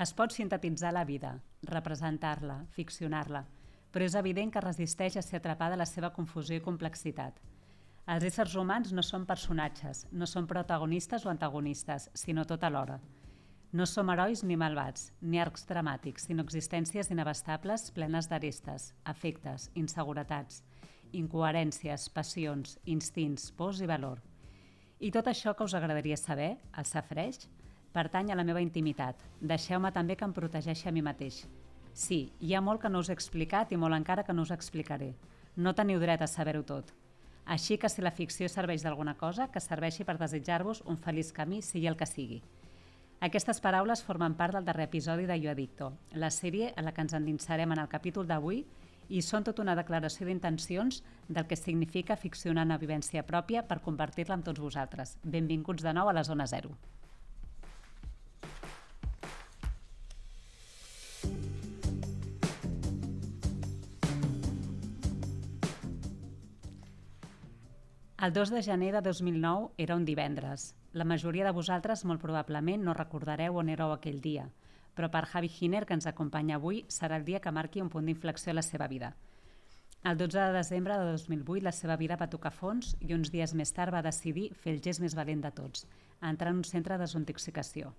Es pot sintetitzar la vida, representar-la, ficcionar-la, però és evident que resisteix a ser atrapada a la seva confusió i complexitat. Els éssers humans no són personatges, no són protagonistes o antagonistes, sinó tot alhora. No som herois ni malvats, ni arcs dramàtics, sinó existències inabastables plenes d'arestes, afectes, inseguretats, incoherències, passions, instints, pors i valor. I tot això que us agradaria saber, el safareig, pertany a la meva intimitat. Deixeu-me també que em protegeixi a mi mateix. Sí, hi ha molt que no us he explicat i molt encara que no us explicaré. No teniu dret a saber-ho tot. Així que si la ficció serveix d'alguna cosa, que serveixi per desitjar-vos un feliç camí, sigui el que sigui. Aquestes paraules formen part del darrer episodi de Jo Addicto, la sèrie en la que ens endinsarem en el capítol d'avui i són tota una declaració d'intencions del que significa ficcionar una vivència pròpia per compartir-la amb tots vosaltres. Benvinguts de nou a la Zona Zero. El 2 de gener de 2009 era un divendres. La majoria de vosaltres molt probablement no recordareu on éreu aquell dia, però per Javi Giner, que ens acompanya avui, serà el dia que marqui un punt d'inflexió a la seva vida. El 12 de desembre de 2008 la seva vida va tocar fons i uns dies més tard va decidir fer el gest més valent de tots, entrar en un centre de desintoxicació.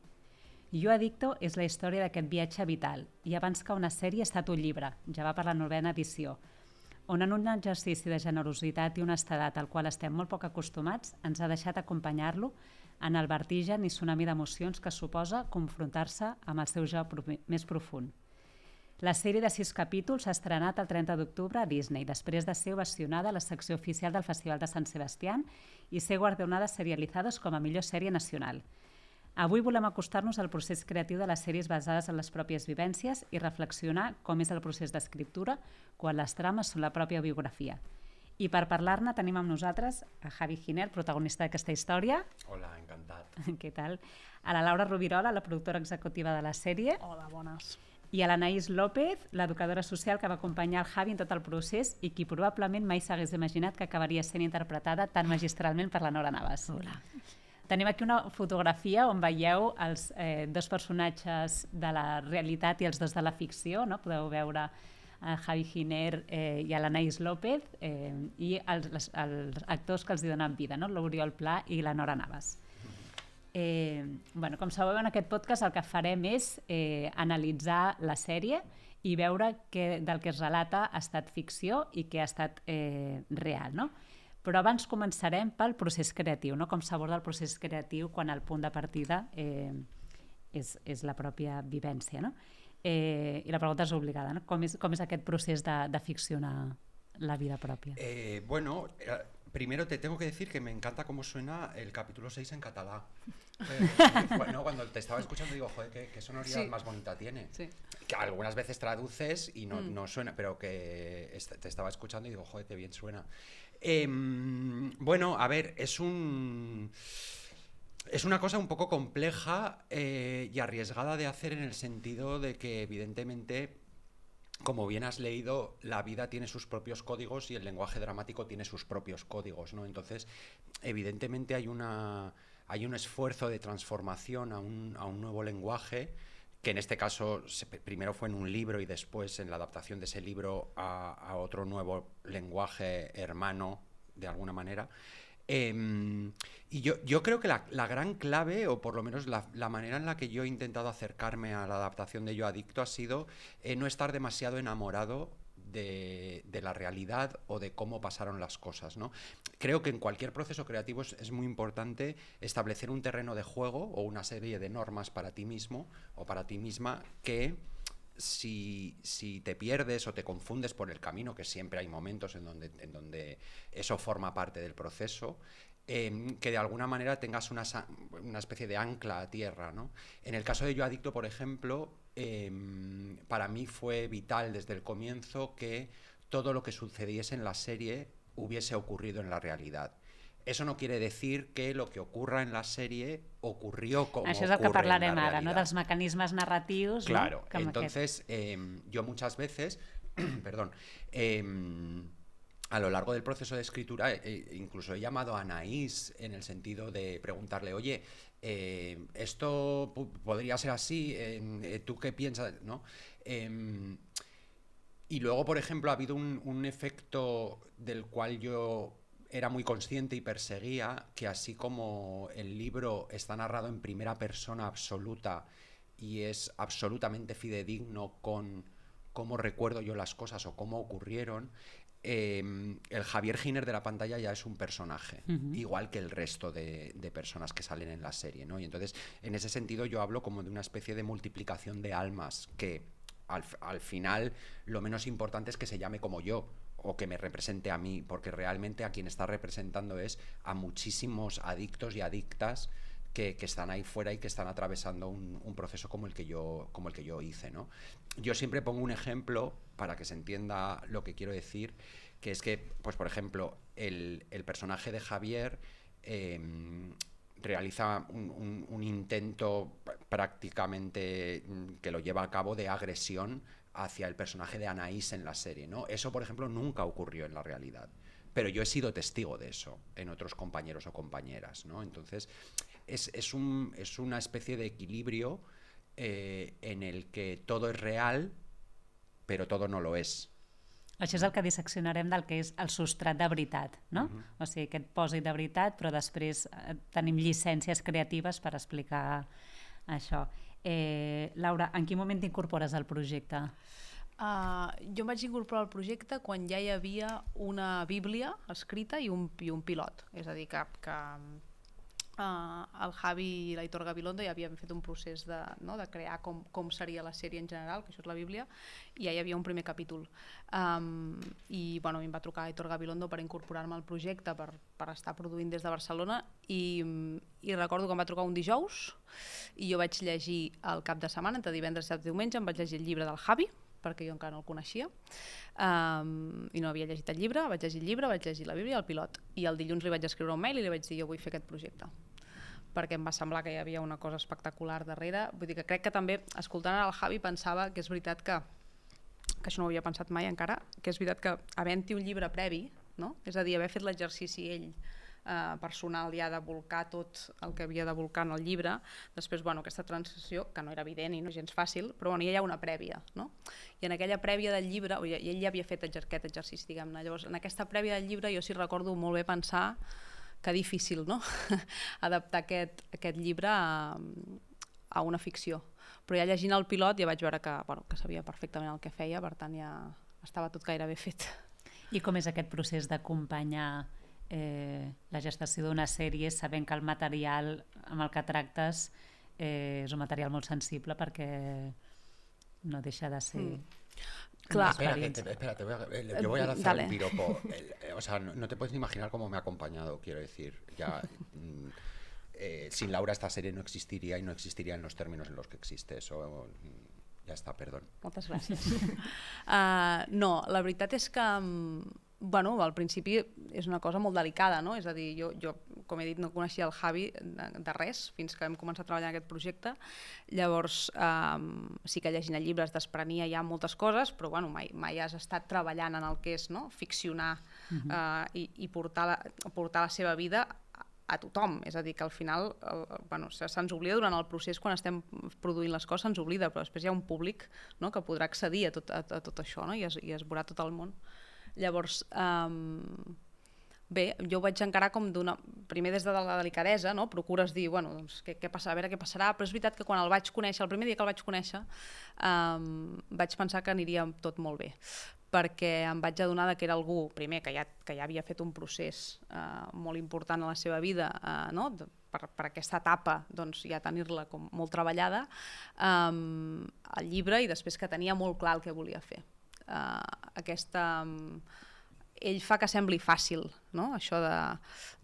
Jo Addicto és la història d'aquest viatge vital i abans que una sèrie ha estat un llibre, ja va per la 9ª edició, on en un exercici de generositat i honestedat al qual estem molt poc acostumats, ens ha deixat acompanyar-lo en el vertigen i tsunami d'emocions que suposa confrontar-se amb el seu jo més profund. La sèrie de 6 capítols s'ha estrenat el 30 d'octubre a Disney, després de ser ovacionada a la secció oficial del Festival de Sant Sebastián i ser guardonada serialitzades com a millor sèrie nacional. Avui volem acostar-nos al procés creatiu de les sèries basades en les pròpies vivències i reflexionar com és el procés d'escriptura quan les trames són la pròpia biografia. I per parlar-ne tenim amb nosaltres a Javi Giner, protagonista d'aquesta història. Hola, encantat. Què tal? A la Laura Rubirola, la productora executiva de la sèrie. Hola, bones. I a l'Anaïs López, l'educadora social que va acompanyar el Javi en tot el procés i qui probablement mai s'hagués imaginat que acabaria sent interpretada tan magistralment per la Nora Navas. Hola. Tenim aquí una fotografia on veieu els dos personatges de la realitat i els dos de la ficció, no? Podeu veure a Javi Giner i a l'Anaïs López i els actors que els donen vida, no? l'Oriol Pla i la Nora Navas. Com sabeu, en aquest podcast el que farem és analitzar la sèrie i veure què del que es relata ha estat ficció i què ha estat real, no? Però abans començarem pel procés creatiu, no? Com s'aborda el procés creatiu quan el punt de partida és la pròpia vivència, no? I la pregunta és obligada, no? Com és aquest procés de ficcionar la vida propia? Primero te tengo que decir que me encanta cómo suena el capítulo 6 en catalán. Cuando te estaba escuchando digo, joder, qué sonoridad más bonita tiene. Sí. Que algunas veces traduces y no suena, pero que te estaba escuchando y digo, joder, qué bien suena. A ver, es una cosa un poco compleja y arriesgada de hacer en el sentido de que evidentemente, como bien has leído, la vida tiene sus propios códigos y el lenguaje dramático tiene sus propios códigos, ¿no? Entonces, evidentemente hay un esfuerzo de transformación a un nuevo lenguaje, que en este caso primero fue en un libro y después en la adaptación de ese libro a otro nuevo lenguaje hermano, de alguna manera. Y yo creo que la gran clave, o por lo menos la manera en la que yo he intentado acercarme a la adaptación de Yo Addicto ha sido no estar demasiado enamorado de la realidad o de cómo pasaron las cosas, ¿no? Creo que en cualquier proceso creativo es muy importante establecer un terreno de juego o una serie de normas para ti mismo o para ti misma que si te pierdes o te confundes por el camino, que siempre hay momentos en donde eso forma parte del proceso, que de alguna manera tengas una especie de ancla a tierra, ¿no? En el caso de Yo Addicto, por ejemplo, para mí fue vital desde el comienzo que todo lo que sucediese en la serie hubiese ocurrido en la realidad. Eso no quiere decir que lo que ocurra en la sèrie ocurrió como Això és el que parlarem ara, no? Dels mecanismes narratius. Claro, no? Entonces yo muchas veces, perdón, a lo largo del proceso de escritura incluso he llamado a Anaïs en el sentido de preguntarle, oye, esto podría ser así, ¿tú qué piensas? ¿No? Y luego, por ejemplo, ha habido un efecto del cual yo era muy consciente y perseguía, que así como el libro está narrado en primera persona absoluta y es absolutamente fidedigno con cómo recuerdo yo las cosas o cómo ocurrieron, el Javier Giner de la pantalla ya es un personaje, igual que el resto de personas que salen en la serie, ¿no? Y entonces, en ese sentido, yo hablo como de una especie de multiplicación de almas, que al final lo menos importante es que se llame como yo, o que me represente a mí, porque realmente a quien está representando es a muchísimos adictos y adictas que están ahí fuera y que están atravesando un proceso como el que yo hice, ¿no? Yo siempre pongo un ejemplo para que se entienda lo que quiero decir, que es que, pues por ejemplo, el personaje de Javier realiza un intento prácticamente que lo lleva a cabo de agresión hacia el personaje de Anaís en la serie, ¿no? Eso, por ejemplo, nunca ocurrió en la realidad. Pero yo he sido testigo de eso en otros compañeros o compañeras, ¿no? Entonces, es una especie de equilibrio en el que todo es real, però todo no lo és. Això és el que disseccionarem del que és el substrat de veritat, no? O sigui, aquest pòsit de veritat, però després tenim llicències creatives per explicar això. Laura, en quin moment t'incorpores al projecte? Jo em vaig incorporar al projecte quan ja hi havia una bíblia escrita i un pilot. És a dir, que el Javi i l'Aitor Gabilondo ja havien fet un procés de crear com seria la sèrie en general, que això és la bíblia, i ja hi havia un primer capítol. I bueno, em va trucar Aitor Gabilondo per incorporar-me al projecte, per estar produint des de Barcelona, i recordo que em va trucar un dijous i jo vaig llegir el cap de setmana, entre divendres i diumenge, em vaig llegir el llibre del Javi, perquè jo encara no el coneixia, i no havia llegit el llibre, vaig llegir el llibre, vaig llegir la bíblia i el pilot, i el dilluns li vaig escriure un mail i li vaig dir jo vull fer aquest projecte, perquè em va semblar que hi havia una cosa espectacular darrere. Vull dir que crec que també, escoltant el Javi, pensava que és veritat que això no ho havia pensat mai encara, que és veritat que havent-hi un llibre previ, no? És a dir, haver fet l'exercici ell personal ja de volcar tot el que havia de volcar en el llibre, després aquesta transició, que no era evident i no és gens fàcil, però ja hi ha una prèvia, no? I en aquella prèvia del llibre, ell ja havia fet aquest exercici, diguem-ne, llavors en aquesta prèvia del llibre jo sí recordo molt bé pensar que difícil, no? Adaptar aquest llibre a una ficció, però ja llegint el pilot ja vaig veure que sabia perfectament el que feia, per tant ja estava tot gairebé fet. I com és aquest procés d'acompanyar la gestació d'una sèrie sabent que el material amb el que tractes és un material molt sensible perquè no deixa de ser... Claro. Espérate, yo voy a lanzar un piropo. O sea, no te puedes ni imaginar cómo me ha acompañado, quiero decir. Ya, sin Laura esta serie no existiría y no existiría en los términos en los que existe. Eso ja està, perdó. Moltes gràcies. No, la veritat és que al principi és una cosa molt delicada, no? És a dir, jo, com he dit, no coneixia el Javi de res fins que vam començar a treballar en aquest projecte. Llavors, sí que llegint el llibre es desprenia ja moltes coses, però mai has estat treballant en el que és ficcionar i portar la seva vida a tothom. És a dir, que al final se'ns oblida durant el procés, quan estem produint les coses se'ns oblida, però després hi ha un públic que podrà accedir a tot això, i es veurà tot el món. Llavors, bé, jo ho vaig encarar com primer des de la delicadesa, procures dir, què passarà, a veure què passarà, però és veritat que quan el vaig conèixer, el primer dia que el vaig conèixer, vaig pensar que aniria tot molt bé, perquè em vaig adonar que era algú, primer, que ja havia fet un procés molt important a la seva vida, per aquesta etapa ja tenir-la com molt treballada, al llibre, i després que tenia molt clar el que volia fer. Ell fa que sembli fàcil, no? Això de...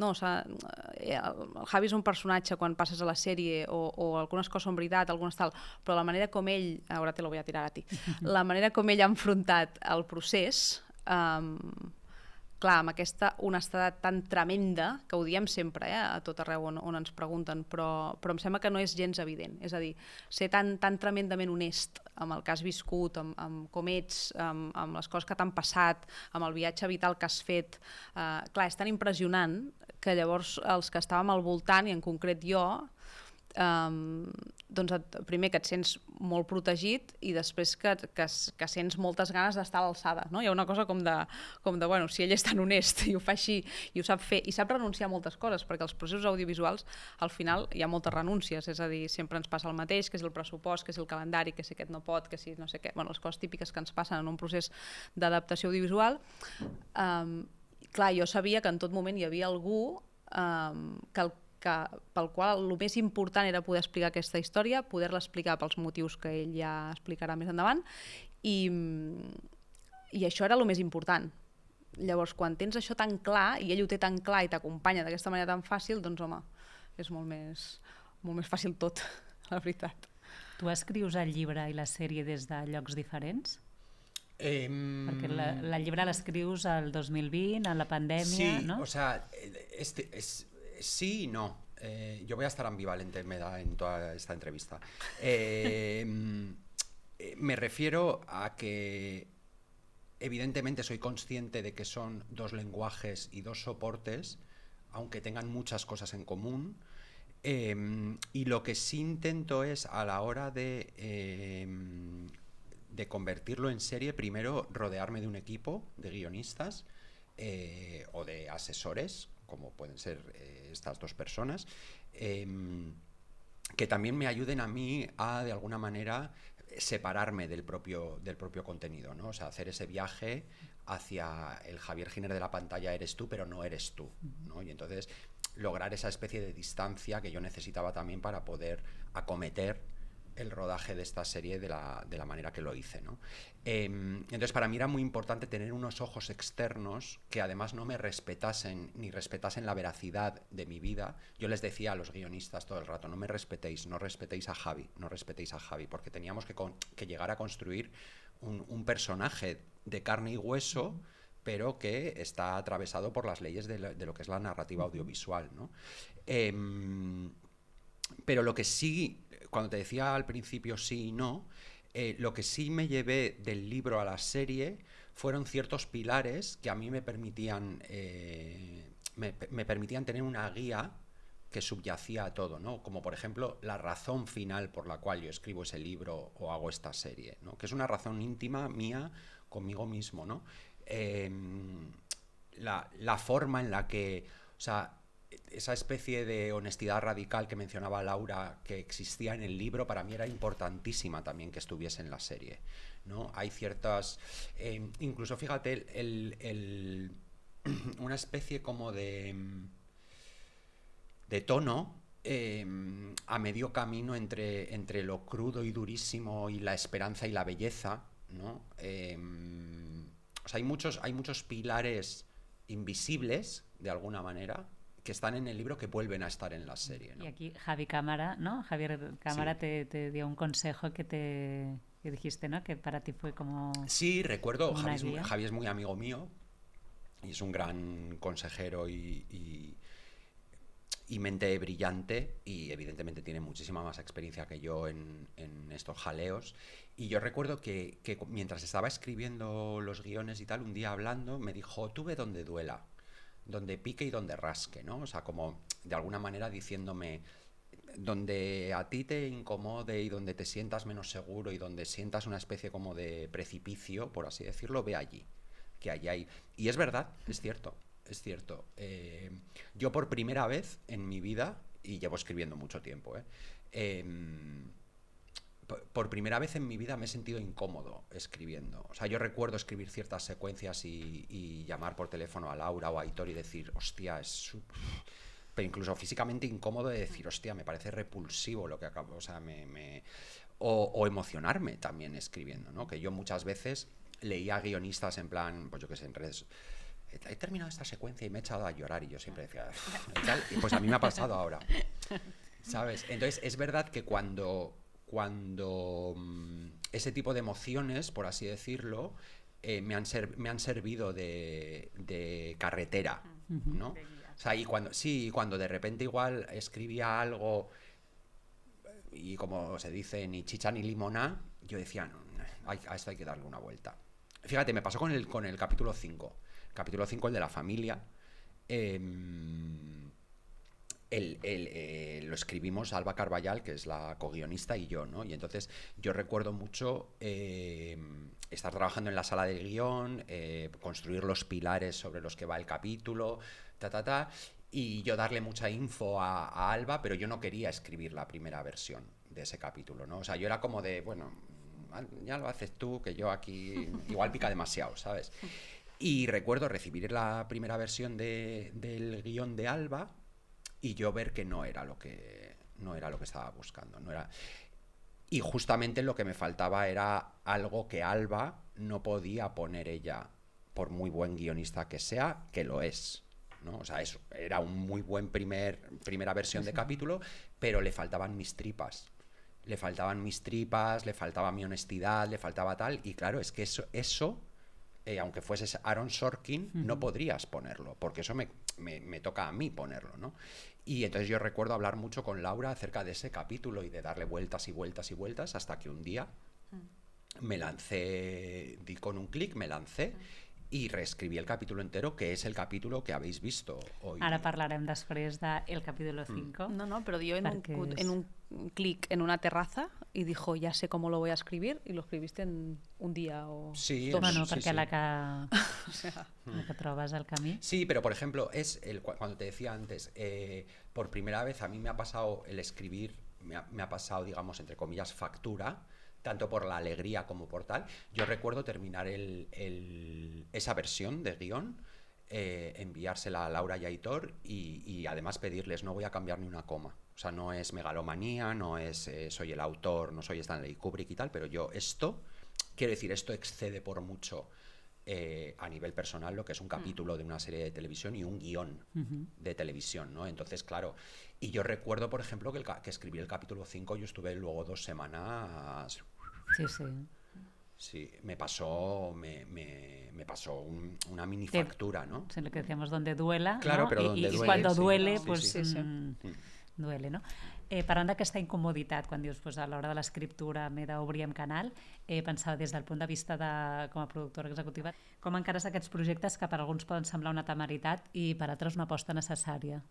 el Javi és un personatge quan passes a la sèrie o algunes coses són veritat, algunes tal, però la manera com ell... Ara te lo voy a tirar a ti. La manera com ell ha enfrontat el procés... Clar, amb aquesta honestedat tan tremenda, que ho diem sempre a tot arreu on ens pregunten, però em sembla que no és gens evident. És a dir, ser tan tremendament honest amb el que has viscut, amb com ets, amb les coses que t'han passat, amb el viatge vital que has fet, clar, és tan impressionant que llavors els que estàvem al voltant, i en concret jo, doncs primer que et sents molt protegit i després que sents moltes ganes d'estar a l'alçada, no? Hi ha una cosa com de, bueno, si ell és tan honest i ho fa així i ho sap fer i sap renunciar a moltes coses, perquè els processos audiovisuals al final hi ha moltes renúncies, és a dir, sempre ens passa el mateix, que és el pressupost, que és el calendari, que si aquest no pot, que si no sé què, bueno, les coses típiques que ens passen en un procés d'adaptació audiovisual. Clar, jo sabia que en tot moment hi havia algú pel qual el més important era poder explicar aquesta història, poder-la explicar pels motius que ell ja explicarà més endavant, i això era el més important. Llavors, quan tens això tan clar, i ell ho té tan clar i t'acompanya d'aquesta manera tan fàcil, doncs home, és molt més fàcil tot, la veritat. Tu escrius el llibre i la sèrie des de llocs diferents? Perquè el llibre l'escrius el 2020, en la pandèmia, sí, ¿no? O sea, sí y no. Yo voy a estar ambivalente en toda esta entrevista. Me refiero a que evidentemente soy consciente de que son dos lenguajes y dos soportes, aunque tengan muchas cosas en común. Y lo que sí intento es, a la hora de convertirlo en serie, primero rodearme de un equipo de guionistas o de asesores, como pueden ser estas dos personas, que también me ayuden a mí a, de alguna manera, separarme del propio contenido, ¿no? O sea, hacer ese viaje hacia el Javier Giner de la pantalla eres tú, pero no eres tú, ¿no? Y entonces lograr esa especie de distancia que yo necesitaba también para poder acometer el rodaje de esta serie de la manera que lo hice, ¿no? Entonces, para mí era muy importante tener unos ojos externos que además no me respetasen ni respetasen la veracidad de mi vida. Yo les decía a los guionistas todo el rato, no me respetéis, no respetéis a Javi, no respetéis a Javi, porque teníamos que llegar a construir un personaje de carne y hueso, pero que está atravesado por las leyes de lo que es la narrativa audiovisual, ¿no? Pero lo que sí, cuando te decía al principio sí y no, lo que sí me llevé del libro a la serie fueron ciertos pilares que a mí me permitían tener una guía que subyacía a todo, ¿no? Como por ejemplo la razón final por la cual yo escribo ese libro o hago esta serie, ¿no? Que es una razón íntima mía conmigo mismo, ¿no? La forma en la que, o sea, esa especie de honestidad radical que mencionaba Laura que existía en el libro, para mí era importantísima también que estuviese en la serie, ¿no? Hay ciertas, incluso fíjate, una especie como de tono a medio camino entre lo crudo y durísimo y la esperanza y la belleza, ¿no? O sea, hay muchos pilares invisibles, de alguna manera, que están en el libro que vuelven a estar en la serie, ¿no? Y aquí Javier Cámara sí. te dio un consejo que dijiste, ¿no? Que para ti fue como... Sí, recuerdo, Javi es muy amigo mío y es un gran consejero y mente brillante, y evidentemente tiene muchísima más experiencia que yo en estos jaleos. Y yo recuerdo que mientras estaba escribiendo los guiones y tal, un día hablando me dijo, tú ve donde duela, donde pique y donde rasque, ¿no? O sea, como de alguna manera diciéndome, donde a ti te incomode y donde te sientas menos seguro y donde sientas una especie como de precipicio, por así decirlo, ve allí, que allí hay. Y es verdad, es cierto. Es cierto. Yo por primera vez en mi vida, y llevo escribiendo mucho tiempo, por primera vez en mi vida me he sentido incómodo escribiendo. O sea, yo recuerdo escribir ciertas secuencias y llamar por teléfono a Laura o a Aitor y decir, hostia, pero incluso físicamente incómodo de decir, hostia, me parece repulsivo lo que acabo, o sea, o emocionarme también escribiendo, ¿no? Que yo muchas veces leía guionistas en plan, pues yo qué sé, en redes... He terminado esta secuencia y me he echado a llorar, y yo siempre decía, y pues a mí me ha pasado ahora, ¿sabes? Entonces es verdad que cuando ese tipo de emociones, por así decirlo, me han servido de carretera, ¿no? O sea, y cuando de repente igual escribía algo y, como se dice, ni chicha ni limona, yo decía, no, a esto hay que darle una vuelta. Fíjate, me pasó con el capítulo 5. Capítulo 5, el de la familia. lo escribimos Alba Carballal, que es la co-guionista, y yo, ¿no? Y entonces yo recuerdo mucho estar trabajando en la sala del guión, construir los pilares sobre los que va el capítulo, y yo darle mucha info a Alba, pero yo no quería escribir la primera versión de ese capítulo, ¿no? O sea, yo era como de, bueno, ya lo haces tú, que yo aquí igual pica demasiado, ¿sabes? Y recuerdo recibir la primera versión del guión de Alba y yo ver que no era lo que estaba buscando, no era. Y justamente lo que me faltaba era algo que Alba no podía poner ella, por muy buen guionista que sea, que lo es, ¿no? O sea, eso era un muy buen primera versión de capítulo, pero le faltaban mis tripas. Le faltaban mis tripas, le faltaba mi honestidad, le faltaba tal. Y claro, es que eso aunque fueses Aaron Sorkin, no podrías ponerlo, porque eso me toca a mí ponerlo, ¿no? Y entonces yo recuerdo hablar mucho con Laura acerca de ese capítulo y de darle vueltas y vueltas y vueltas hasta que un día me lancé, di con un clic, me lancé i reescribí el capítol entero, que és el capítol que habéis visto hoy. Ara parlarem després del capítulo 5. No, pero dio en un clic en una terraza y dijo, ya sé cómo lo voy a escribir, y lo escribiste en un día o sí, dos. Bueno, sí, perquè sí. la que trobes al camí. Sí, pero por ejemplo, cuando te decía antes, por primera vez a mí me ha pasado el escribir, me ha pasado, digamos, entre comillas, factura, tanto por la alegría como por tal. Yo recuerdo terminar esa versión de guión, enviársela a Laura y a Aitor y además pedirles, no voy a cambiar ni una coma. O sea, no es megalomanía, no es soy el autor, no soy Stanley Kubrick y tal, pero yo quiero decir, esto excede por mucho a nivel personal lo que es un capítulo de una serie de televisión y un guión de televisión, ¿no? Entonces, claro, y yo recuerdo, por ejemplo, que escribí el capítulo 5, yo estuve luego 2 semanas... Sí, sí. Sí, me pasó una mini factura, ¿no? Sí, lo que decíamos, donde duela, claro, ¿no? pero donde I duele, cuando sí. duele, Sí, pues sí. duele, no? Parlant d'aquesta incomoditat, quan dius pues, a l'hora de l'escriptura m'he d'obrir amb canal, pensava des del punt de vista com a productora executiva, com encares aquests projectes que per alguns poden semblar una temeritat i per altres una aposta necessària?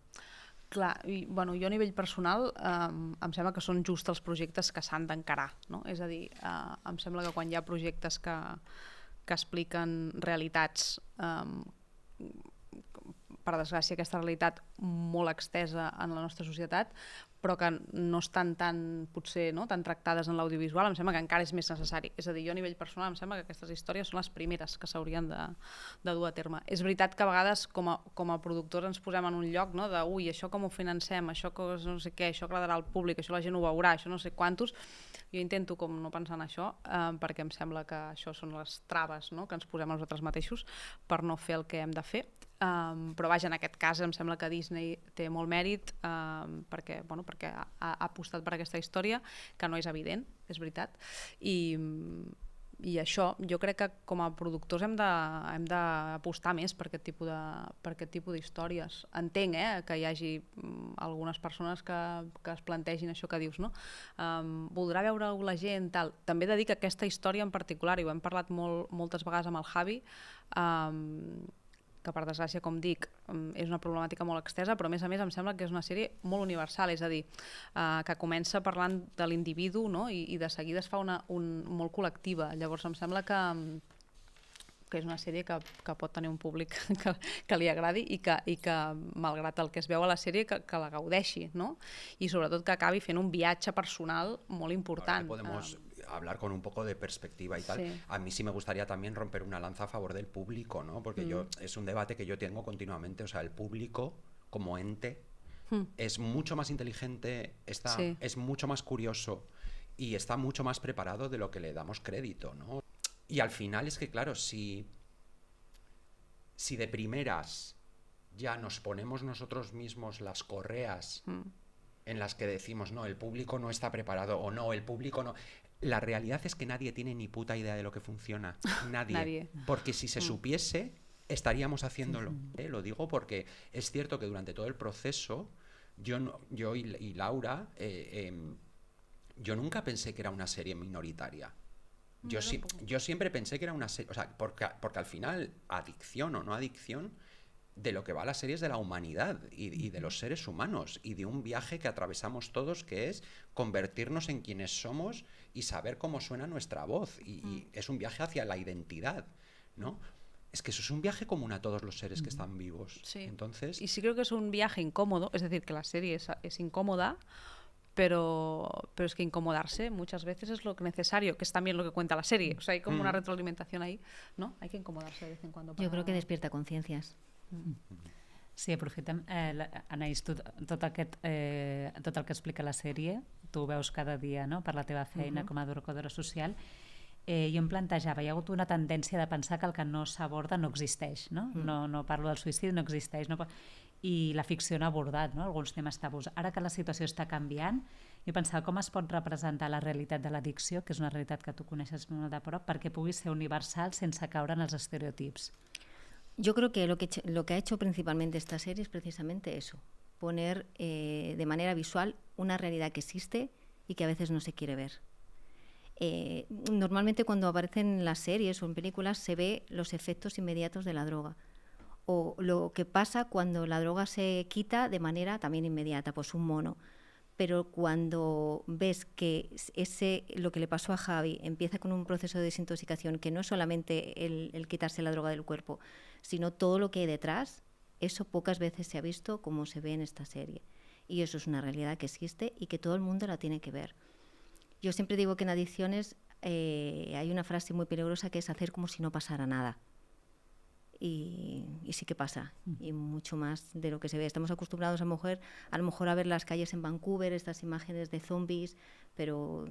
Clar, bueno, jo a nivell personal em sembla que són just els projectes que s'han d'encarar, no? És a dir, em sembla que quan hi ha projectes que expliquen realitats, per desgràcia aquesta realitat molt extesa en la nostra societat, però que no estan potser tan tractades en l'audiovisual, em sembla que encara és més necessari. És a dir, jo a nivell personal em sembla que aquestes històries són les primeres que s'haurien de dur a terme. És veritat que a vegades com a productors ens posem en un lloc de ui, això com ho financem, això no sé què, això agradarà al públic, això la gent ho veurà, això no sé quantos. Jo intento com no pensar en això, perquè em sembla que això són les traves que ens posem a nosaltres mateixos per no fer el que hem de fer. Però vaja, en aquest cas em sembla que Disney té molt mèrit perquè ha apostat per aquesta història, que no és evident, és veritat, i això, jo crec que com a productors hem d'apostar més per aquest tipus d'històries. Entenc que hi hagi algunes persones que es plantegin això que dius, no? Voldrà veure-ho la gent, tal. També he de dir que aquesta història en particular, i ho hem parlat moltes vegades amb el Javi, que per desgràcia, com dic, és una problemàtica molt extesa, però a més em sembla que és una sèrie molt universal, és a dir, que comença parlant de l'individu, no? I de seguida es fa molt col·lectiva. Llavors em sembla que és una sèrie que pot tenir un públic que li agradi i que malgrat el que es veu a la sèrie, que la gaudeixi, no? I sobretot que acabi fent un viatge personal molt important. Podemos hablar con un poco de perspectiva y tal. Sí. A mí sí me gustaría también romper una lanza a favor del público, ¿no? Porque es un debate que yo tengo continuamente. O sea, el público como ente es mucho más inteligente, es mucho más curioso y está mucho más preparado de lo que le damos crédito, ¿no? Y al final es que, claro, si de primeras ya nos ponemos nosotros mismos las correas en las que decimos, no, el público no está preparado, o no, el público no... La realidad es que nadie tiene ni puta idea de lo que funciona. Nadie. Porque si se supiese, estaríamos haciéndolo. Lo digo porque es cierto que durante todo el proceso, yo y Laura, yo nunca pensé que era una serie minoritaria. Yo siempre pensé que era una serie... O sea, porque al final, adicción o no adicción, de lo que va la serie es de la humanidad y de los seres humanos y de un viaje que atravesamos todos, que es convertirnos en quienes somos y saber cómo suena nuestra voz. Y es un viaje hacia la identidad, ¿no? Es que eso es un viaje común a todos los seres que están vivos. Sí. Entonces... Y sí creo que es un viaje incómodo, es decir, que la serie es incómoda, pero es que incomodarse muchas veces es lo necesario, que es también lo que cuenta la serie. O sea, hay como una retroalimentación ahí, ¿no? Hay que incomodarse de vez en cuando. Jo crec que despierta consciències. Sí, aprofitem. Anaïs, tu, tot el que explica la sèrie, tu ho veus cada dia, no?, per la teva feina com a educadora social. Jo em plantejava, hi ha hagut una tendència de pensar que el que no s'aborda no existeix, no? No parlo del suïcidi, no existeix. No? I la ficció n'ha abordat, no?, alguns temes tabús. Ara que la situació està canviant, jo pensava com es pot representar la realitat de l'addicció, que és una realitat que tu coneixes molt de prop, perquè pugui ser universal sense caure en els estereotips. Yo creo que lo que ha hecho principalmente esta serie es precisamente eso, poner de manera visual una realidad que existe y que a veces no se quiere ver. Normalmente cuando aparecen las series o en películas se ve los efectos inmediatos de la droga o lo que pasa cuando la droga se quita de manera también inmediata, pues un mono. Pero cuando ves que lo que le pasó a Javi empieza con un proceso de desintoxicación, que no es solamente el quitarse la droga del cuerpo, sino todo lo que hay detrás, eso pocas veces se ha visto como se ve en esta serie. Y eso es una realidad que existe y que todo el mundo la tiene que ver. Yo siempre digo que en adicciones hay una frase muy peligrosa que es hacer como si no pasara nada. Y sí que pasa, y mucho más de lo que se ve. Estamos acostumbrados a lo mejor a ver las calles en Vancouver, estas imágenes de zombies, pero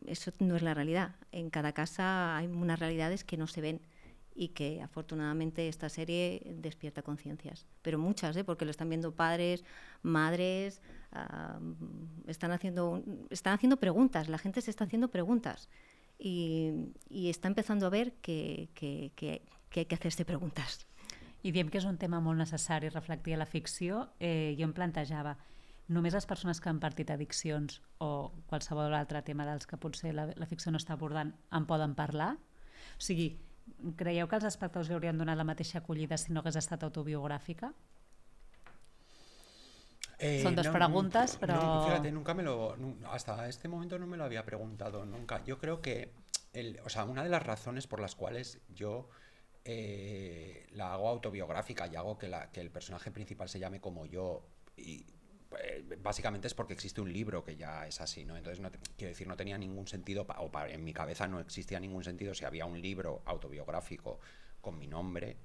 eso no es la realidad. En cada casa hay unas realidades que no se ven y que afortunadamente esta serie despierta conciencias. Pero muchas, porque lo están viendo padres, madres, están haciendo preguntas, la gente se está haciendo preguntas y está empezando a ver que hay que hacerse preguntes. I diem que és un tema molt necessari reflectir a la ficció. Jo em plantejava, només les persones que han partit addiccions o qualsevol altre tema dels que potser la ficció no està abordant en poden parlar? O sigui, creieu que els espectadors li haurien donat la mateixa acollida si no hagués estat autobiogràfica? Son dos preguntas, pero... Fíjate, hasta este momento no me lo había preguntado nunca. Yo creo que, una de las razones por las cuales yo la hago autobiográfica y hago que el personaje principal se llame como yo, y básicamente es porque existe un libro que ya es así, ¿no? Entonces, quiero decir, no tenía ningún sentido, en mi cabeza no existía ningún sentido si había un libro autobiográfico con mi nombre.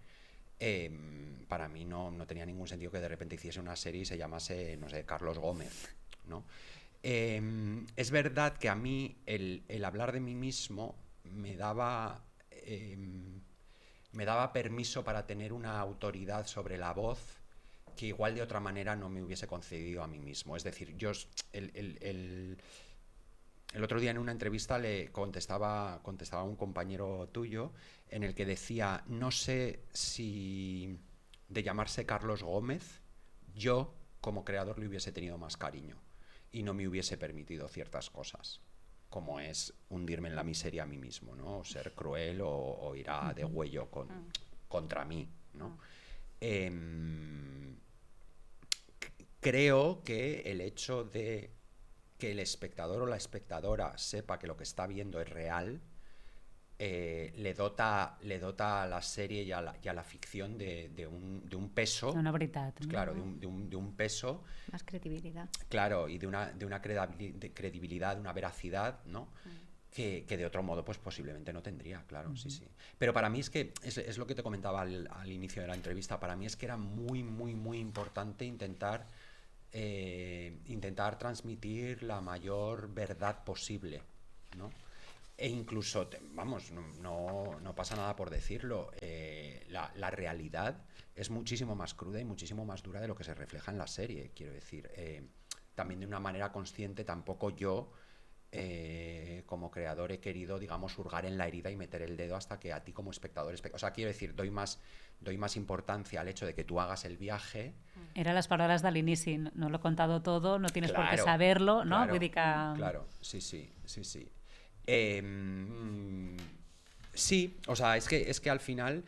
Para mí no tenía ningún sentido que de repente hiciese una serie y se llamase, no sé, Carlos Gómez, ¿no? Es verdad que a mí el hablar de mí mismo me daba permiso para tener una autoridad sobre la voz que igual de otra manera no me hubiese concedido a mí mismo. Es decir, yo el otro día en una entrevista le contestaba a un compañero tuyo en el que decía, no sé si de llamarse Carlos Gómez yo como creador le hubiese tenido más cariño y no me hubiese permitido ciertas cosas, como es hundirme en la miseria a mí mismo, ¿no? O ser cruel o ir a degüello contra mí, ¿no? Creo que el hecho de que el espectador o la espectadora sepa que lo que está viendo es real, le dota a la serie y a la ficción de un peso. Una veritat. Pues claro, de un peso. Más credibilidad. Claro, y de una credibilidad, de una veracidad, ¿no? Que de otro modo pues posiblemente no tendría, claro, sí. Pero para mí es que, es lo que te comentaba al inicio de la entrevista, para mí es que era muy, muy, muy importante intentar transmitir la mayor verdad posible, ¿no? E incluso, no pasa nada por decirlo, la realidad es muchísimo más cruda y muchísimo más dura de lo que se refleja en la serie, quiero decir. También de una manera consciente, tampoco yo, como creador, he querido, digamos, hurgar en la herida y meter el dedo hasta que a ti como espectador... O sea, quiero decir, doy más importancia al hecho de que tú hagas el viaje. Eran las palabras del inicio, no lo he contado todo, no tienes por qué saberlo, ¿no? Claro, sí. Sí, o sea, es que al final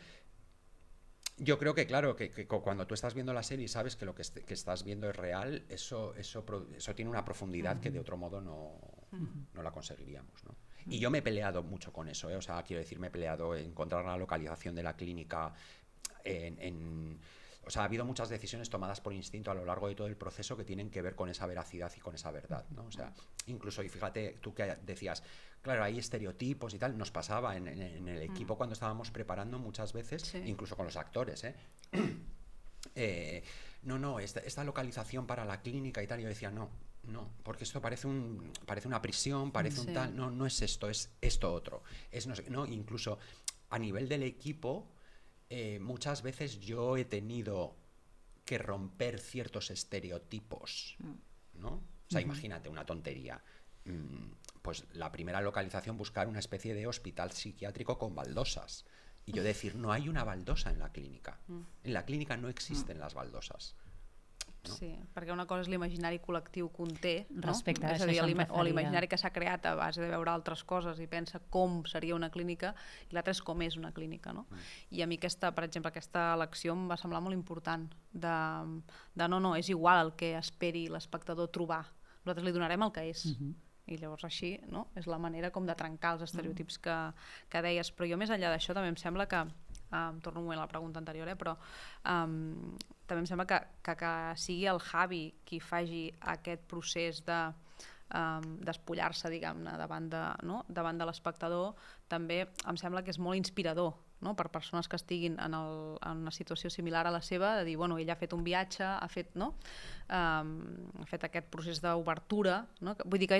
Yo creo que, claro, que cuando tú estás viendo la serie y sabes que lo que estás viendo es real, eso tiene una profundidad que de otro modo no la conseguiríamos, ¿no? Y yo me he peleado mucho con eso, ¿eh? O sea, quiero decir, me he peleado en encontrar la localización de la clínica o sea, ha habido muchas decisiones tomadas por instinto a lo largo de todo el proceso que tienen que ver con esa veracidad y con esa verdad, ¿no? O sea, incluso, y fíjate, tú que decías, claro, hay estereotipos y tal, nos pasaba en el equipo cuando estábamos preparando muchas veces, incluso con los actores, esta localización para la clínica y tal, yo decía, no, porque esto parece una prisión, parece un tal, no es esto, es esto otro, no, incluso a nivel del equipo, muchas veces yo he tenido que romper ciertos estereotipos, ¿no? O sea, imagínate una tontería. Pues la primera localización, buscar una especie de hospital psiquiátrico con baldosas. Y yo decir, no hay una baldosa en la clínica. En la clínica no existen las baldosas. No? Sí, perquè una cosa és l'imaginari col·lectiu que un té, no? Respecte a és a dir, això o l'imaginari que s'ha creat a base de veure altres coses i pensa com seria una clínica, i l'altre és com és una clínica, no? I a mi per exemple, aquesta elecció em va semblar molt important de no, és igual el que esperi l'espectador trobar, nosaltres li donarem el que és. I llavors així, no? És la manera com de trencar els estereotips que deies, però jo més enllà d'això també em sembla que torno un moment a la pregunta anterior, però també em sembla que sigui el Javi qui faci aquest procés d'espullar-se, diguem-ne, davant de l'espectador, també em sembla que és molt inspirador, no? Per persones que estiguin en una situació similar a la seva, de dir, bueno, ell ha fet un viatge, ha fet aquest procés d'obertura, no? Vull dir que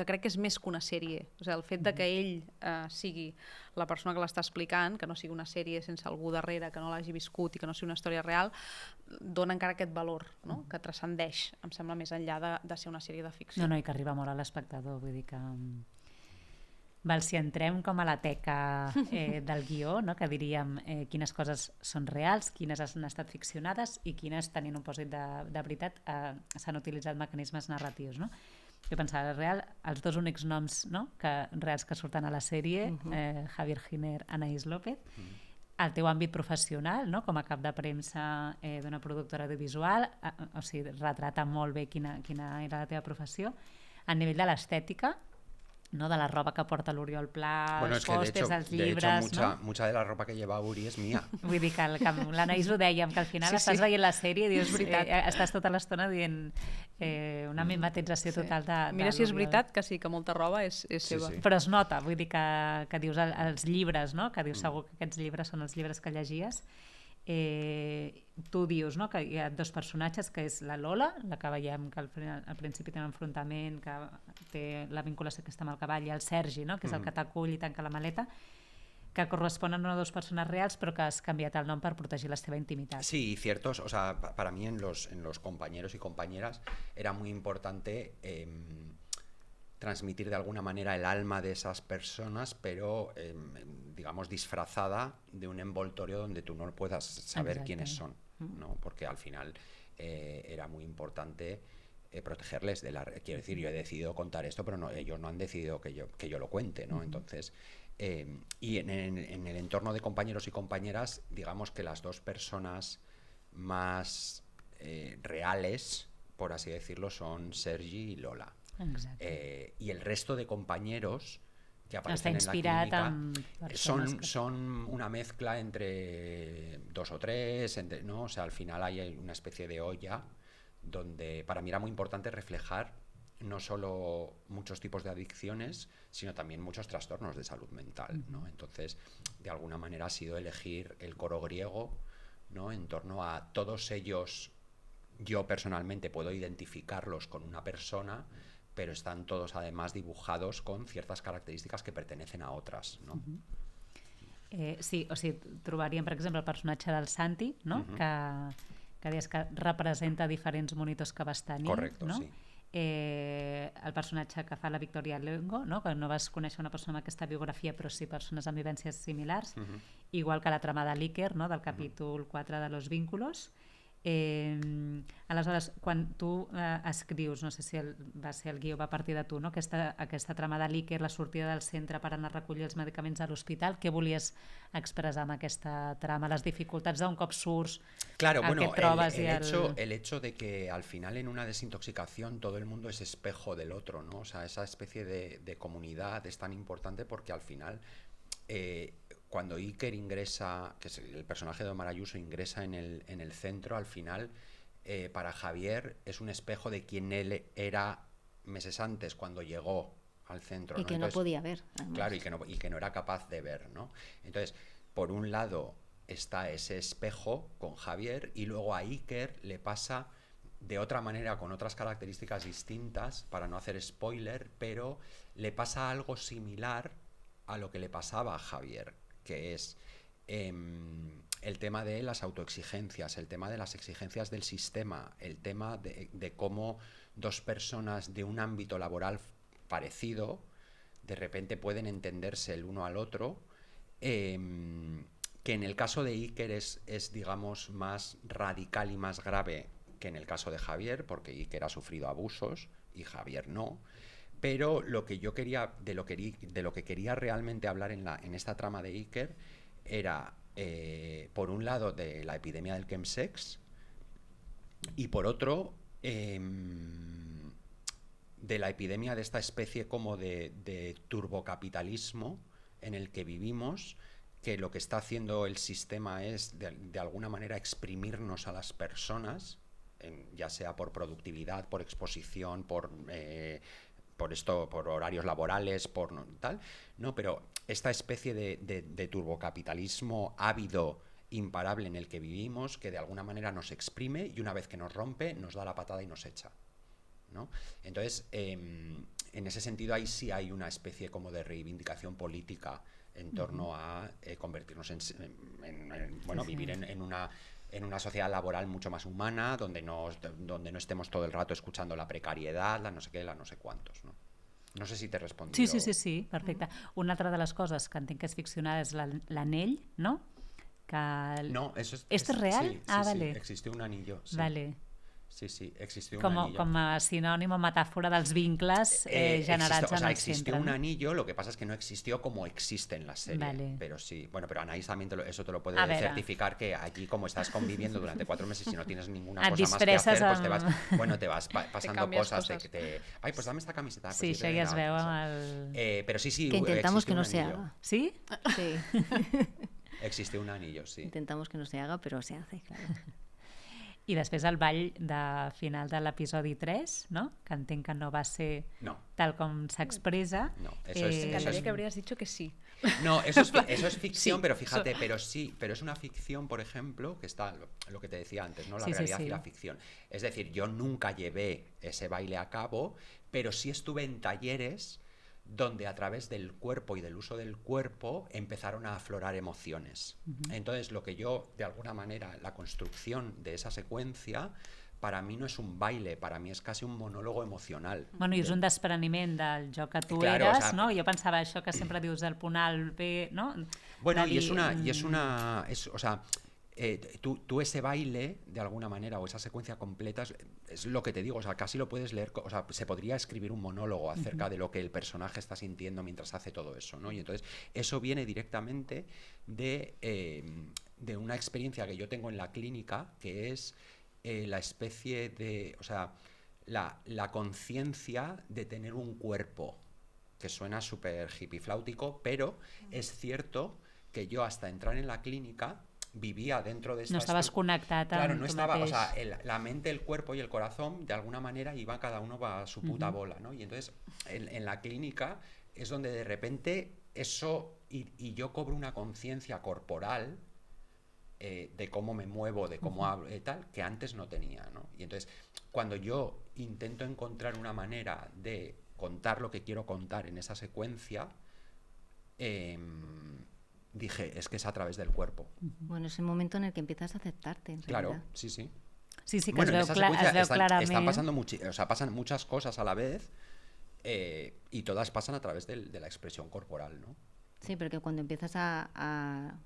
crec que és més que una sèrie. O sigui, el fet de que ell sigui la persona que l'està explicant, que no sigui una sèrie sense algú darrere, que no l'hagi viscut i que no sigui una història real, dona encara aquest valor, no? Que transcendeix, em sembla, més enllà de ser una sèrie de ficció. No, i que arriba molt a l'espectador, vull dir que... Val, si entrem com a la teca del guió, no? Que diríem quines coses són reals, quines han estat ficcionades i quines, tenint un pòsit de veritat, s'han utilitzat mecanismes narratius, no? Jo pensava, real, els dos únics noms, no? reals que surten a la sèrie, Javier Giner, Anaïs López, el teu àmbit professional, no? Com a cap de premsa d'una productora audiovisual, o sigui, retrata molt bé quina era la teva professió, a nivell de l'estètica, ¿no? De la ropa que porta l'Oriol Pla, els pòsters, els llibres... De hecho, mucha de la ropa que lleva Uri és mía. Vull dir que l'Anaïs ho dèiem, que al final estàs veient la sèrie i dius, estàs tota l'estona dient una mimetització total de Mira si és veritat que sí, que molta roba és seva. Però es nota, vull dir que dius els llibres, no? Que dius segur que aquests llibres són els llibres que llegies. Tu dius, no? Que hi ha dos personatges, que és la Lola, la que veiem que al principi té un enfrontament, que té la vinculació aquesta amb el cavall, i el Sergi, no? Que és el que t'acull i tanca la maleta, que corresponen a dos persones reals, pero que has cambiado el nombre para proteger la seva intimitat. Sí, ciertos, o sea, para mí en los compañeros y compañeras era muy importante transmitir de alguna manera el alma de esas personas, pero digamos disfrazada de un envoltorio donde tú no puedas saber quiénes son, ¿no? Porque al final era muy importante protegerles de la... Quiero decir, yo he decidido contar esto, pero no, ellos no han decidido que yo lo cuente, ¿no? Entonces, y en el entorno de compañeros y compañeras, digamos que las dos personas más reales, por así decirlo, son Sergi y Lola. Y el resto de compañeros que aparecen en la clínica son una mezcla entre dos o tres, ¿no? O sea, al final hay una especie de olla donde para mí era muy importante reflejar no solo muchos tipos de adicciones, sino también muchos trastornos de salud mental, ¿no? Entonces, de alguna manera ha sido elegir el coro griego, ¿no? En torno a todos ellos. Yo personalmente puedo identificarlos con una persona, pero están todos además dibujados con ciertas características que pertenecen a otras, ¿no? Sí, o sigui, trobaríem, per exemple, el personatge del Santi, no? Que deies que representa diferents monitors que vas tenir. Correcto, no? Sí. El personatge que fa la Victoria Luengo, no? Que no vas conèixer una persona amb aquesta biografia, però sí persones amb vivències similars, igual que la trama de l'Iker, no? Del capítol 4 de Los Vínculos. Aleshores, quan tu escrius, no sé si va ser el guió, va partir de tu, no? aquesta trama de l'Iker, la sortida del centre per anar a recollir els medicaments a l'hospital, què volies expressar amb aquesta trama? Les dificultats d'un cop surts, claro, el que et trobes el hecho de que al final en una desintoxicación todo el mundo es espejo del otro, ¿no? O sea, esa especie de comunidad es tan importante porque al final cuando Iker ingresa, que es el personaje de Omar Ayuso, ingresa en el centro, al final, para Javier es un espejo de quien él era meses antes, cuando llegó al centro. Y que no podía ver. Además. Claro, y que no era capaz de ver, ¿no? Entonces, por un lado está ese espejo con Javier, y luego a Iker le pasa de otra manera, con otras características distintas, para no hacer spoiler, pero le pasa algo similar a lo que le pasaba a Javier, que es el tema de las autoexigencias, el tema de las exigencias del sistema, el tema de cómo dos personas de un ámbito laboral parecido de repente pueden entenderse el uno al otro, que en el caso de Iker es digamos más radical y más grave que en el caso de Javier, porque Iker ha sufrido abusos y Javier no. Pero lo que yo quería, de lo que quería realmente hablar en esta trama de Iker era, por un lado, de la epidemia del chemsex, y por otro, de la epidemia de esta especie como de turbocapitalismo en el que vivimos, que lo que está haciendo el sistema es, de alguna manera, exprimirnos a las personas, ya sea por productividad, por exposición, por horarios laborales, por tal, no, pero esta especie de turbocapitalismo ávido, imparable en el que vivimos, que de alguna manera nos exprime y una vez que nos rompe nos da la patada y nos echa, ¿no? Entonces, en ese sentido ahí sí hay una especie como de reivindicación política en torno a convertirnos bueno, vivir en una sociedad laboral mucho más humana, donde no estemos todo el rato escuchando la precariedad, la no sé qué, la no sé cuántos, ¿no? No sé si te he respondido. Sí, perfecte. Una altra de les coses que entenc que és ficcionada és l'anell, no? No, eso es... ¿Esto es real? Sí, vale. Sí, existió un anillo. Sí. Vale. Sí, existió un anillo. Com a sinònim o metàfora dels vincles generats en el centre. Existió un anillo, lo que pasa es que no existió como existe en la serie. Vale. Pero sí, bueno, pero Anaís también eso te lo puede certificar, que allí como estás conviviendo durante 4 meses y no tienes ninguna cosa más que hacer, pues te vas pasando cosas. Ay, pues dame esta camiseta. Sí, això ja es veu amb el... pero sí, que intentamos que no se haga. ¿Sí? Sí. Existió un anillo, sí. Intentamos que no se haga, pero se hace, claro. I després el ball de final de l'episodi 3, no? Que entenc que no va ser tal com s'expresa. No, Me encantaría que habrías dicho que sí. No, eso es ficción, Sí, pero fíjate, pero es una ficción, por ejemplo, que está lo que te decía antes, ¿no? La realidad y la ficción. Es decir, yo nunca llevé ese baile a cabo, pero sí estuve en talleres donde a través del cuerpo y del uso del cuerpo empezaron a aflorar emociones. Entonces, lo que yo, de alguna manera, la construcción de esa secuencia, para mi no és un baile, para mi és quasi un monòleg emocional. Bueno, i és un despreniment del joc que tu Claro, eres, o sea, no? Jo pensava això que sempre dius del punt A al B, no? Bueno, o sea, tú ese baile, de alguna manera, o esa secuencia completa, es lo que te digo, o sea, casi lo puedes leer, o sea, se podría escribir un monólogo acerca de lo que el personaje está sintiendo mientras hace todo eso, ¿no? Y entonces, eso viene directamente de una experiencia que yo tengo en la clínica, que es la especie de, o sea, la conciencia de tener un cuerpo, que suena súper hippie-flautico, pero es cierto que yo hasta entrar en la clínica vivía dentro de esta... No estaves connectat claro, amb no tu estaba, mateix. o sea, la mente, el cuerpo y el corazón, de alguna manera, iban cada uno a su puta bola, ¿no? Y entonces, en la clínica es donde de repente eso, y yo cobro una conciencia corporal de cómo me muevo, de cómo hablo y tal, que antes no tenía, ¿no? Y entonces, cuando yo intento encontrar una manera de contar lo que quiero contar en esa secuencia, dije, es que es a través del cuerpo. Bueno, es el momento en el que empiezas a aceptarte, en realidad. Claro, sí. Sí, que Bueno, es veu clarament. están pasando pasan muchas cosas a la vez y todas pasan a través de la expresión corporal, ¿no? Sí, porque cuando empiezas a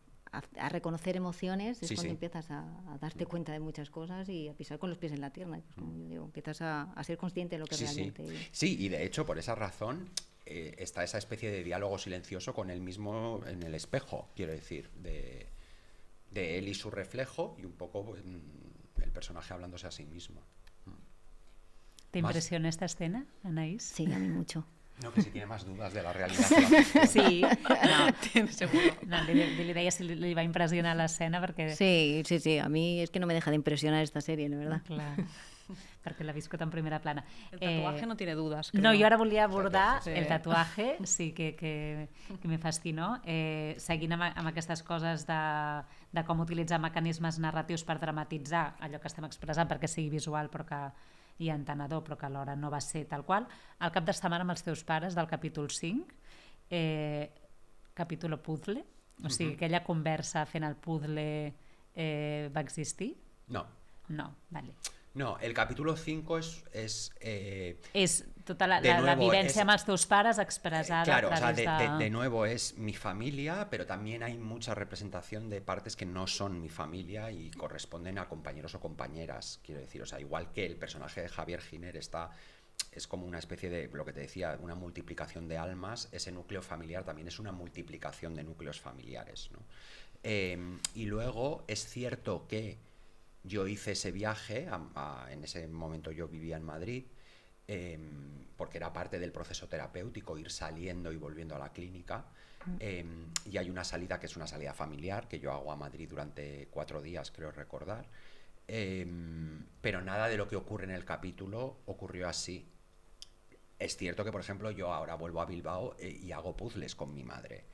a reconocer emociones, es Sí, cuando sí. empiezas a darte cuenta de muchas cosas y a pisar con los pies en la tierra. Pues, como yo digo, empiezas a ser consciente de lo que Sí, sí. realmente... Sí, y de hecho, por esa razón, está esa especie de diálogo silencioso con él mismo en el espejo, quiero decir, de él y su reflejo, y un poco pues, el personaje hablándose a sí mismo. ¿Te Más- impresiona esta escena, Anaís? Sí, a mí mucho. No, que si tiene más dudas de la realidad que la ficción. Sí, no, Seguro. no li deia si li va impressionar l'escena perquè... Sí, a mí es que no me deja de impresionar esta serie, la verdad. Clar, perquè l'ha viscut en primera plana. El tatuaje no tiene dudas, creo. No, jo ara volia abordar Sí. el tatuaje, sí, que me fascinó. Seguint amb aquestes coses de com utilitzar mecanismes narratius per dramatitzar allò que estem expressant perquè sigui visual però que i entenedor, però que alhora no va ser tal qual. El cap de setmana amb els teus pares, del capítol 5, capítol puzzle, o sigui, aquella conversa fent el puzzle va existir? No. No, vale. No, el capítulo 5 es És tota la de nuevo, vivència amb els teus pares expressada claro, a o sea, través de nuevo es mi familia, pero también hay mucha representación de partes que no son mi familia y corresponden a compañeros o compañeras, quiero decir, o sea, igual que el personaje de Javier Giner es como una especie de, lo que te decía, una multiplicación de almas, ese núcleo familiar también es una multiplicación de núcleos familiares, ¿no? Y luego es cierto que yo hice ese viaje, en ese momento yo vivía en Madrid, porque era parte del proceso terapéutico, ir saliendo y volviendo a la clínica, y hay una salida que es una salida familiar, que yo hago a Madrid durante 4 días, creo recordar, pero nada de lo que ocurre en el capítulo ocurrió así. Es cierto que, por ejemplo, yo ahora vuelvo a Bilbao y hago puzzles con mi madre.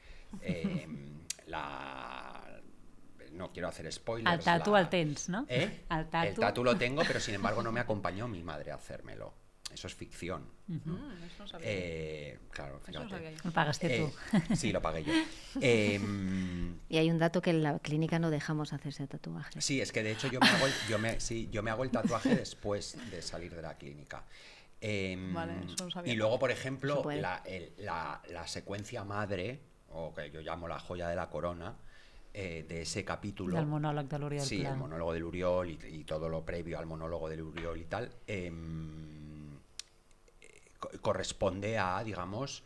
No quiero hacer spoilers. El tatu el tens, no? ¿Eh? El El tatu lo tengo, pero sin embargo no me acompañó mi madre a hacérmelo. Eso es ficción. Eso no sabía. Claro, Eso no fíjate. sabía yo. El pagaste tú. Sí, lo pagué yo. Y hay un dato que en la clínica no dejamos hacerse tatuajes. Sí, es que de hecho yo me hago el tatuaje después de salir de la clínica. Vale, eso no sabía. Y luego, por Se ejemplo, puede. la secuencia madre, o que yo llamo la joya de la corona, de ese capítulo. Del monòleg de l'Oriol Sí, Pla. el monólogo del Uriol y todo lo previo al monólogo del Uriol y tal, corresponde a, digamos,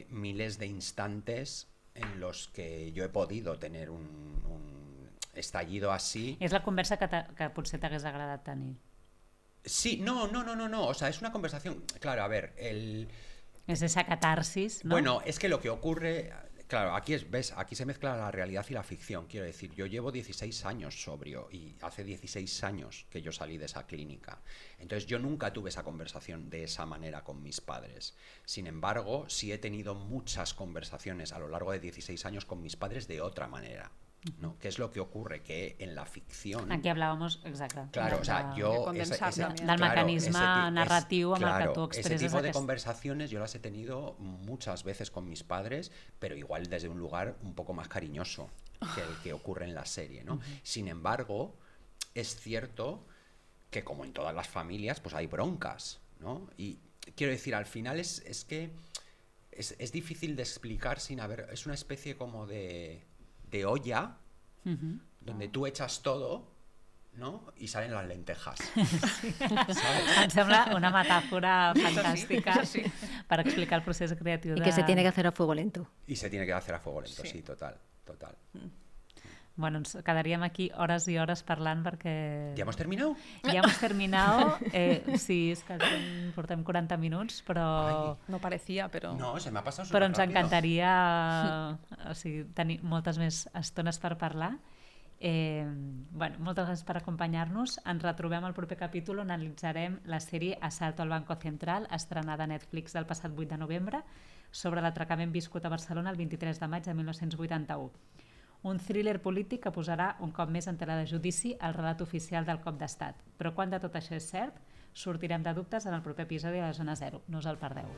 miles de instantes en los que yo he podido tener un estallido así. És la conversa que potser t'hagués agradat tenir. Sí, no, o sea, es una conversación, claro, a ver, És esa catarsis, no? Bueno, es que lo que ocurre, claro, ¿ves? Aquí se mezcla la realidad y la ficción. Quiero decir, yo llevo 16 años sobrio y hace 16 años que yo salí de esa clínica. Entonces yo nunca tuve esa conversación de esa manera con mis padres. Sin embargo, sí he tenido muchas conversaciones a lo largo de 16 años con mis padres de otra manera, ¿no? ¿Qué es lo que ocurre? Que en la ficción... Aquí hablábamos, exacte. Claro, o sea, yo... De condensar también. Del mecanisme narratiu amb el que claro, tu expresses ese tipo de aquest... conversaciones yo las he tenido muchas veces con mis padres, pero igual desde un lugar un poco más cariñoso que el que ocurre en la serie, ¿no? Sin embargo, es cierto que como en todas las familias, pues hay broncas, ¿no? Y quiero decir, al final es que es difícil de explicar sin haber... Es una especie como de olla donde tú echas todo, ¿no? Y salen las lentejas. ¿Sabes? Em sembla una metàfora fantàstica això sí. per explicar el procés creatiu Y que se tiene que hacer a fuego lento. Y se tiene que hacer a fuego lento, Sí. sí, total. Bueno, ens quedaríem aquí hores i hores parlant perquè... ¿Ya hemos terminado? Ja hemos terminado. Sí, és que portem 40 minuts, però... No parecía, pero... No, se me ha pasado Però ens superrápido. encantaria o sigui, tenir moltes més estones per parlar. Bueno, moltes gràcies per acompanyar-nos. Ens retrobem al proper capítol on analitzarem la sèrie Asalto al Banco Central, estrenada a Netflix el passat 8 de novembre, sobre l'atracament viscut a Barcelona el 23 de maig de 1981. Un thriller polític que posarà un cop més en tela de judici el relat oficial del cop d'estat. Però quan de tot això és cert, sortirem de dubtes en el proper episodi de la Zona Zero. No us el perdeu.